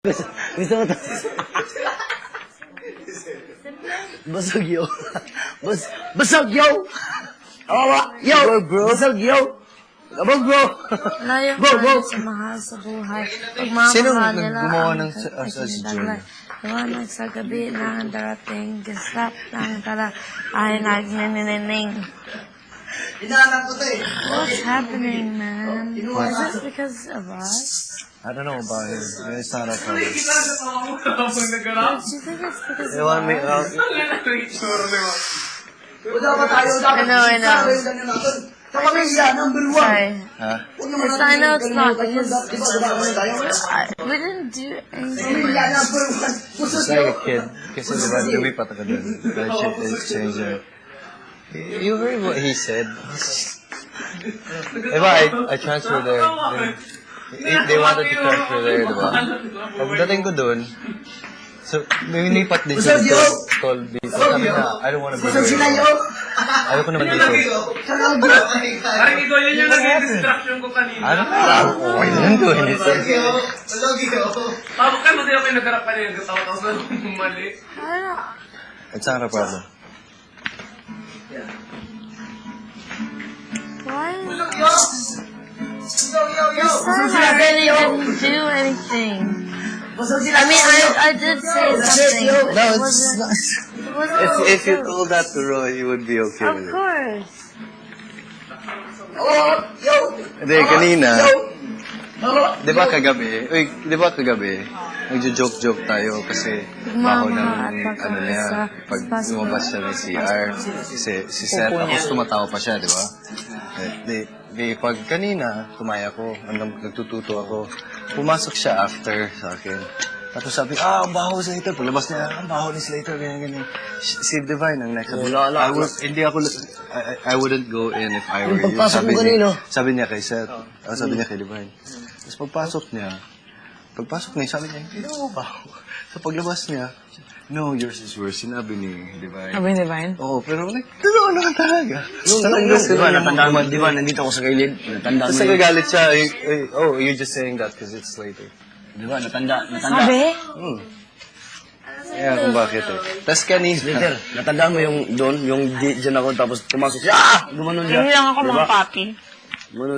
Gusto mo to? Basag yo. Basag yo! Awa! Yo! Bro! Basag yo! Kabog bro! Layo Bro, bro. sa mahal sa buhay. Sino Pagmamahal nila gumawa ang ng si John? Liwanag sa gabi na darating. Gislap ng tala ay nagninining. Inaanak ko to eh. What's happening, man? Is this because of us? I don't know about him. It's not a problem. Do you think it's because You of want me us? I know. Sa pamilya, number one. Sorry. Huh? I know it's not because we didn't do anything. Pamilya, number one. It's like a kid. Kasi diba, lumipat ako dun. That shit is changing. You heard what he said? Diba, I transferred there. They wanted to transfer there, diba? Pagdating ko dun, so, may nipat din siya dito, tall dito. Sabi na, I don't wanna be Basag sila yo! here. Ayaw ko naman dito. Parang ikaw yun yung naging distraction ko kanina. I don't know. I didn't do anything. Tapos ka, masaya kayo nagharap kanina. Tapos na mali. It's not a problem. Why? This time I really didn't do anything. I mean, I did say something. But No, it it's wasn't. not. It wasn't. If you told that to Roy, he would be okay Of with it. course. Hindi, kanina, di ba kagabi, nagjo-joke-joke tayo kasi baho ng, ano niya, pag lumabas siya ng CR, si Seth, tapos tumatawa pa siya, di ba? Di, pag kanina, tumaya ko, nagtututo ako, pumasok siya after sa akin. Tapos sabi, ang baho si Slater. Paglabas niya, ang baho ni Slater, ganyan. Si Divine ang next. I wouldn't go in if I were you. Pagpasok mo kanino? Sabi niya kay Seth. Sabi niya kay Divine. Tapos pagpasok niya, sabi niya, hindi mo baho. So paglabas niya, no, yours is worse. Sinabi ni Divine. Sabi ni Vine? Oo, pero totoo naman talaga. Di ba, nandito ako sa gilid. Natanda Tapos nagagalit siya, oh, you're just saying that because it's Slater. Di ba, natanda. Sabi? Kaya kung bakit eh. Tapos kanina, Slater, natanda mo yung doon, yung dyan ako, tapos pumasok siya, gumanon siya. Hindi lang ako mga papi. Gumanon